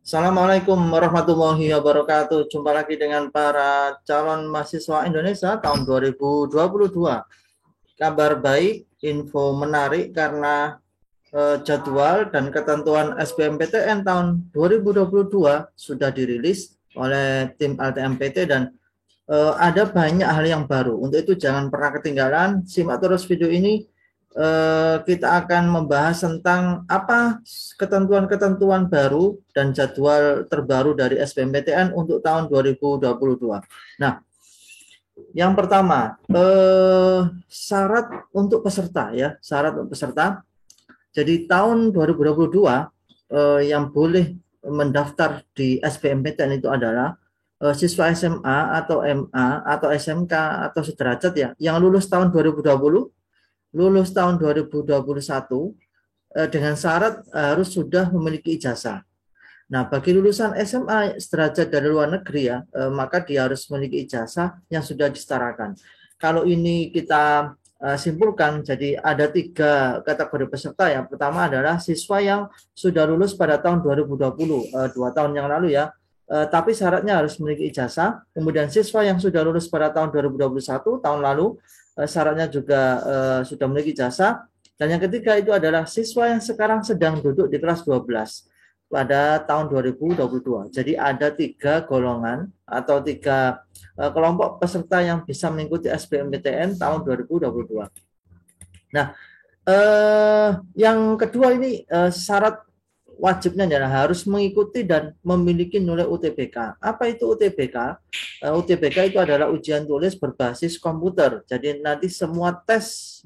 Assalamualaikum warahmatullahi wabarakatuh. Jumpa lagi dengan para calon mahasiswa Indonesia tahun 2022. Kabar baik, info menarik karena jadwal dan ketentuan SBMPTN tahun 2022 sudah dirilis oleh tim LTMPT dan ada banyak hal yang baru. Untuk itu jangan pernah ketinggalan, simak terus video ini. Kita akan membahas tentang apa ketentuan-ketentuan baru dan jadwal terbaru dari SBMPTN untuk tahun 2022. Nah, yang pertama, syarat untuk peserta ya, syarat untuk peserta. Jadi tahun 2022 yang boleh mendaftar di SBMPTN itu adalah siswa SMA atau MA atau SMK atau sederajat ya, yang lulus tahun 2020, lulus tahun 2021 dengan syarat harus sudah memiliki ijazah. Nah, bagi lulusan SMA sederajat dari luar negeri ya, maka dia harus memiliki ijazah yang sudah disetarakan. Kalau ini kita simpulkan, jadi ada 3 kategori peserta. Yang pertama adalah siswa yang sudah lulus pada tahun 2020, 2 tahun yang lalu ya, tapi syaratnya harus memiliki ijazah. Kemudian siswa yang sudah lulus pada tahun 2021, tahun lalu, syaratnya juga sudah memiliki ijazah. Dan yang ketiga itu adalah siswa yang sekarang sedang duduk di kelas 12 pada tahun 2022. Jadi ada 3 golongan atau 3 kelompok peserta yang bisa mengikuti SBMPTN tahun 2022. Nah, yang kedua ini syarat wajibnya adalah harus mengikuti dan memiliki nilai UTBK. Apa itu UTBK? UTBK itu adalah ujian tulis berbasis komputer. Jadi nanti semua tes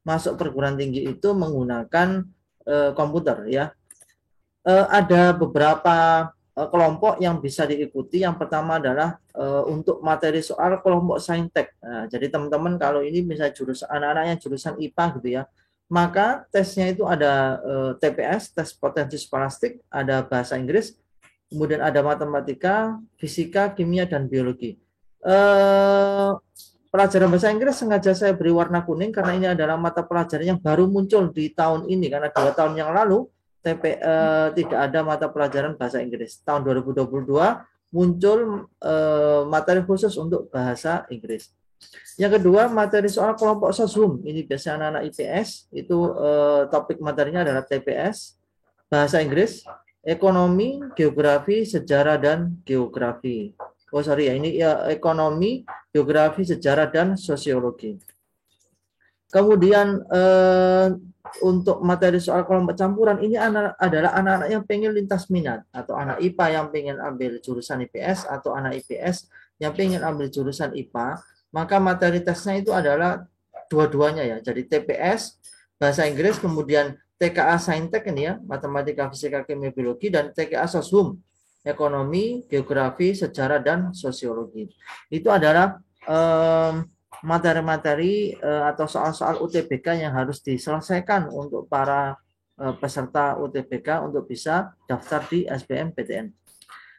masuk perguruan tinggi itu menggunakan komputer ya. Ada beberapa kelompok yang bisa diikuti. Yang pertama adalah untuk materi soal kelompok saintek. Nah, jadi teman-teman kalau ini bisa jurusan anak-anak yang jurusan IPA gitu ya, maka tesnya itu ada TPS, tes potensi skolastik, ada bahasa Inggris, kemudian ada matematika, fisika, kimia, dan biologi. Pelajaran bahasa Inggris sengaja saya beri warna kuning karena ini adalah mata pelajaran yang baru muncul di tahun ini, karena 2 tahun yang lalu tidak ada mata pelajaran bahasa Inggris. Tahun 2022 muncul materi khusus untuk bahasa Inggris. Yang kedua, materi soal kelompok sosum. Ini biasanya anak-anak IPS, itu topik materinya adalah TPS, bahasa Inggris, ekonomi, geografi, sejarah, dan geografi. Oh sorry ya, ini ya ekonomi, geografi, sejarah, dan sosiologi. Kemudian untuk materi soal kelompok campuran, ini adalah anak-anak yang pengen lintas minat, atau anak IPA yang pengen ambil jurusan IPS, atau anak IPS yang pengen ambil jurusan IPA. Maka materi tesnya itu adalah dua-duanya ya. Jadi TPS, bahasa Inggris, kemudian TKA Saintek ini ya, matematika, fisika, kimia, biologi, dan TKA Soshum, ekonomi, geografi, sejarah, dan sosiologi. Itu adalah materi-materi atau soal-soal UTBK yang harus diselesaikan untuk para peserta UTBK untuk bisa daftar di SBMPTN.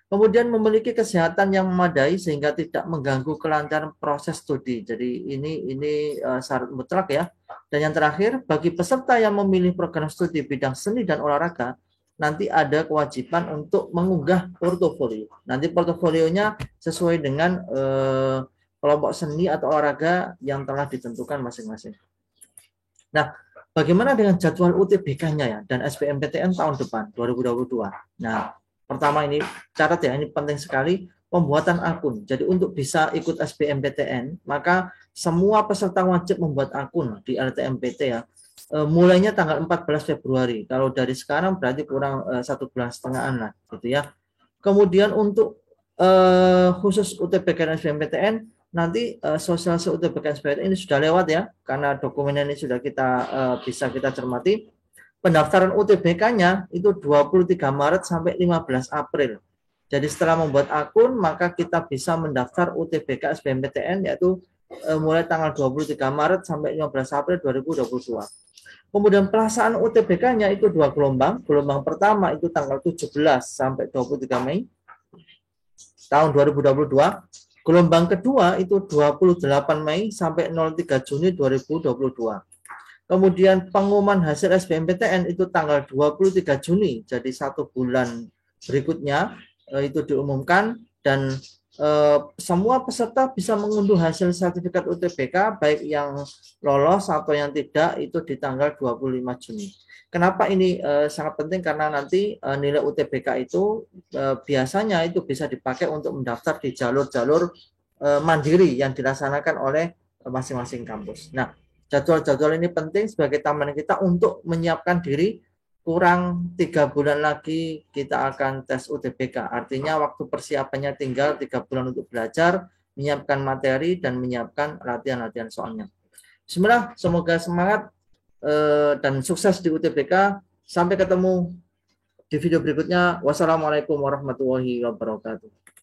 Kemudian memiliki kesehatan yang memadai sehingga tidak mengganggu kelancaran proses studi. Jadi ini syarat mutlak ya. Dan yang terakhir, bagi peserta yang memilih program studi bidang seni dan olahraga, nanti ada kewajiban untuk mengunggah portofolio. Nanti portofolionya sesuai dengan kelompok seni atau olahraga yang telah ditentukan masing-masing. Nah, bagaimana dengan jadwal UTBK-nya ya dan SBMPTN tahun depan 2022? Nah, pertama ini catat ya, ini penting sekali, pembuatan akun. Jadi untuk bisa ikut SBMPTN, maka semua peserta wajib membuat akun di LTMPT ya. Mulainya tanggal 14 Februari. Kalau dari sekarang berarti kurang 1,5 bulanan lah gitu ya. Kemudian untuk khusus UTBK dan SBMPTN, nanti sosialisasi UTBK dan SBMPTN ini sudah lewat ya, karena dokumen ini sudah bisa kita cermati. Pendaftaran UTBK-nya itu 23 Maret sampai 15 April. Jadi setelah membuat akun, maka kita bisa mendaftar UTBK SBMPTN yaitu mulai tanggal 23 Maret sampai 15 April 2022. Kemudian pelaksanaan UTBK-nya itu 2 gelombang. Gelombang pertama itu tanggal 17 sampai 23 Mei tahun 2022. Gelombang kedua itu 28 Mei sampai 03 Juni 2022. Kemudian pengumuman hasil SBMPTN itu tanggal 23 Juni, jadi 1 bulan berikutnya itu diumumkan, dan semua peserta bisa mengunduh hasil sertifikat UTBK baik yang lolos atau yang tidak itu di tanggal 25 Juni. Kenapa ini sangat penting? Karena nanti nilai UTBK itu biasanya itu bisa dipakai untuk mendaftar di jalur-jalur mandiri yang dilaksanakan oleh masing-masing kampus. Nah, jadwal-jadwal ini penting sebagai tambahan kita untuk menyiapkan diri. Kurang 3 bulan lagi kita akan tes UTBK. Artinya waktu persiapannya tinggal 3 bulan untuk belajar, menyiapkan materi, dan menyiapkan latihan-latihan soalnya. Bismillah, semoga semangat dan sukses di UTBK. Sampai ketemu di video berikutnya. Wassalamualaikum warahmatullahi wabarakatuh.